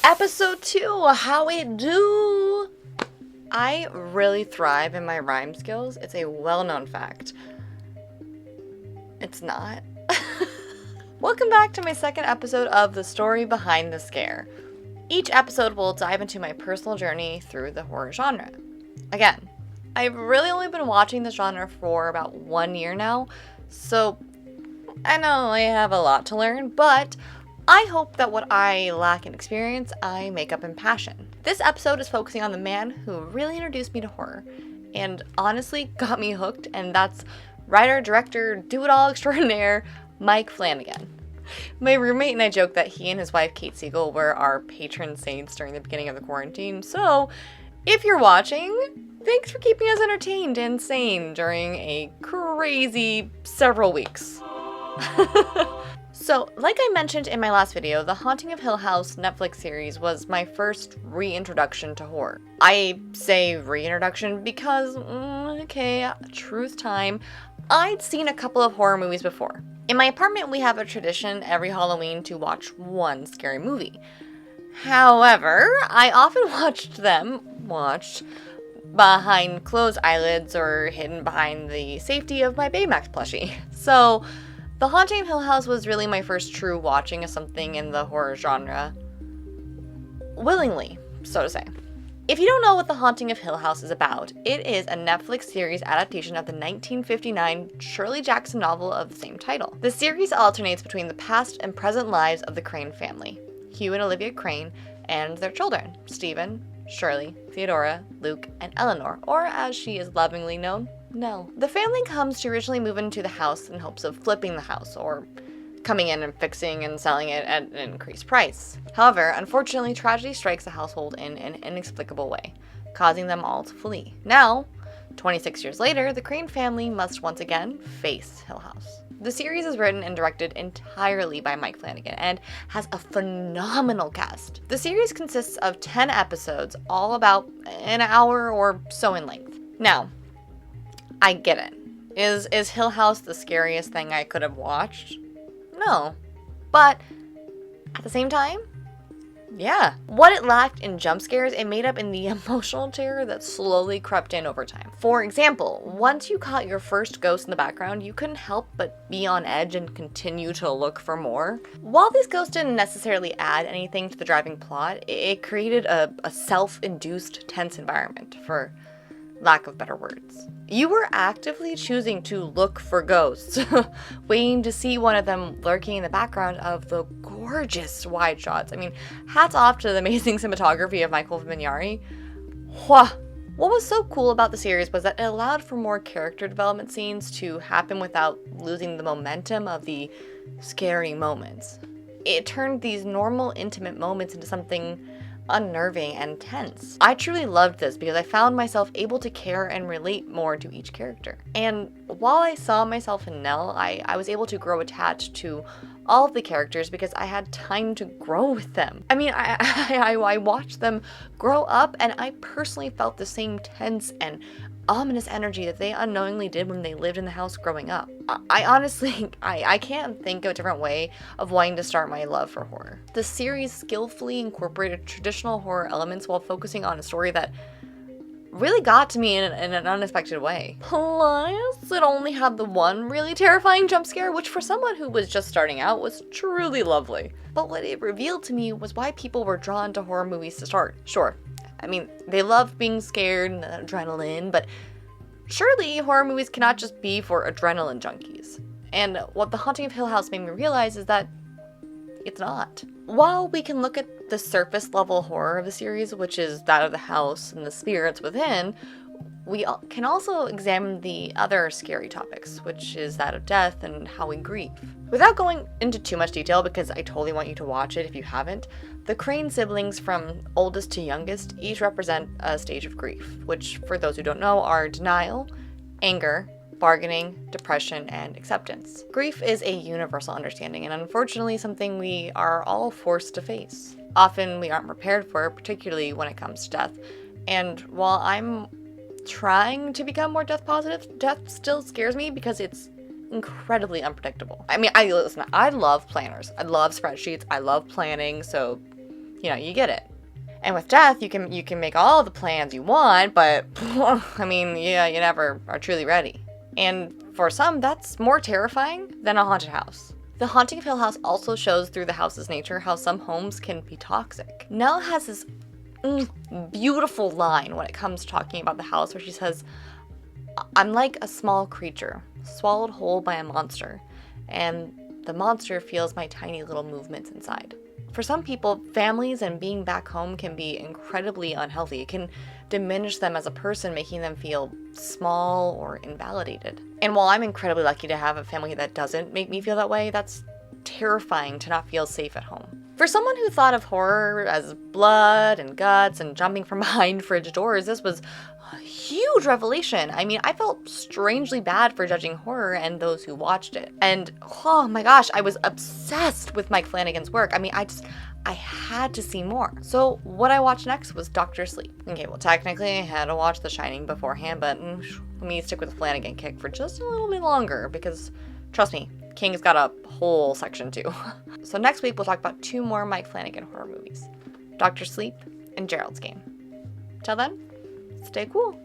Episode 2, how it do? I really thrive in my rhyme skills. It's a well-known fact. It's not. Welcome back to my second episode of The Story Behind the Scare. Each episode will dive into my personal journey through the horror genre. Again, I've really only been watching the genre for about 1 year now, so I know I have a lot to learn, but I hope that what I lack in experience, I make up in passion. This episode is focusing on the man who really introduced me to horror, and honestly got me hooked, and that's writer, director, do-it-all extraordinaire, Mike Flanagan. My roommate and I joke that he and his wife Kate Siegel were our patron saints during the beginning of the quarantine, so if you're watching, thanks for keeping us entertained and sane during a crazy several weeks. So, like I mentioned in my last video, The Haunting of Hill House Netflix series was my first reintroduction to horror. I say reintroduction because, truth time, I'd seen a couple of horror movies before. In my apartment, we have a tradition every Halloween to watch one scary movie. However, I often watched behind closed eyelids or hidden behind the safety of my Baymax plushie. So, The Haunting of Hill House was really my first true watching of something in the horror genre. Willingly, so to say. If you don't know what The Haunting of Hill House is about, it is a Netflix series adaptation of the 1959 Shirley Jackson novel of the same title. The series alternates between the past and present lives of the Crane family, Hugh and Olivia Crane, and their children, Stephen, Shirley, Theodora, Luke, and Eleanor, or as she is lovingly known, Nell. The family comes to originally move into the house in hopes of flipping the house, or coming in and fixing and selling it at an increased price. However, unfortunately, tragedy strikes the household in an inexplicable way, causing them all to flee. Now, 26 years later, the Crane family must once again face Hill House. The series is written and directed entirely by Mike Flanagan and has a phenomenal cast. The series consists of 10 episodes, all about an hour or so in length. Now, I get it. Is Hill House the scariest thing I could have watched? No. But at the same time, yeah. What it lacked in jump scares, it made up in the emotional terror that slowly crept in over time. For example, once you caught your first ghost in the background, you couldn't help but be on edge and continue to look for more. While these ghosts didn't necessarily add anything to the driving plot, it created a self-induced tense environment, for lack of better words. You were actively choosing to look for ghosts, waiting to see one of them lurking in the background of the gorgeous wide shots. I mean, hats off to the amazing cinematography of Michael Vignari. What was so cool about the series was that it allowed for more character development scenes to happen without losing the momentum of the scary moments. It turned these normal, intimate moments into something unnerving and tense. I truly loved this because I found myself able to care and relate more to each character. And while I saw myself in Nell, I was able to grow attached to all of the characters because I had time to grow with them. I mean, I watched them grow up, and I personally felt the same tense and ominous energy that they unknowingly did when they lived in the house growing up. I honestly, I can't think of a different way of wanting to start my love for horror. The series skillfully incorporated traditional horror elements while focusing on a story that really got to me in an unexpected way. Plus, it only had the one really terrifying jump scare, which for someone who was just starting out was truly lovely. But what it revealed to me was why people were drawn to horror movies to start. Sure, I mean, they love being scared and adrenaline, but surely horror movies cannot just be for adrenaline junkies. And what The Haunting of Hill House made me realize is that it's not. While we can look at the surface level horror of the series, which is that of the house and the spirits within, we can also examine the other scary topics, which is that of death and how we grieve. Without going into too much detail, because I totally want you to watch it if you haven't, the Crane siblings from oldest to youngest each represent a stage of grief, which, for those who don't know, are denial, anger, bargaining, depression, and acceptance. Grief is a universal understanding and unfortunately something we are all forced to face. Often we aren't prepared for it, particularly when it comes to death. And while I'm trying to become more death positive, death still scares me because it's incredibly unpredictable. I mean, I love planners. I love spreadsheets. I love planning. So you get it. And with death, you can make all the plans you want, but I mean, yeah, you never are truly ready. And for some, that's more terrifying than a haunted house. The Haunting of Hill House also shows through the house's nature how some homes can be toxic. Nell has this beautiful line when it comes to talking about the house where she says, "I'm like a small creature, swallowed whole by a monster, and the monster feels my tiny little movements inside." For some people, families and being back home can be incredibly unhealthy. It can diminish them as a person, making them feel small or invalidated. And while I'm incredibly lucky to have a family that doesn't make me feel that way, that's terrifying to not feel safe at home. For someone who thought of horror as blood and guts and jumping from behind fridge doors, this was a huge revelation. I mean, I felt strangely bad for judging horror and those who watched it. And oh my gosh, I was obsessed with Mike Flanagan's work. I mean, I had to see more. So what I watched next was Dr. Sleep. Okay, well, technically I had to watch The Shining beforehand, but let me stick with the Flanagan kick for just a little bit longer because, trust me, King's got a whole section too. So next week we'll talk about 2 more Mike Flanagan horror movies, Dr. Sleep and Gerald's Game. Till then, stay cool.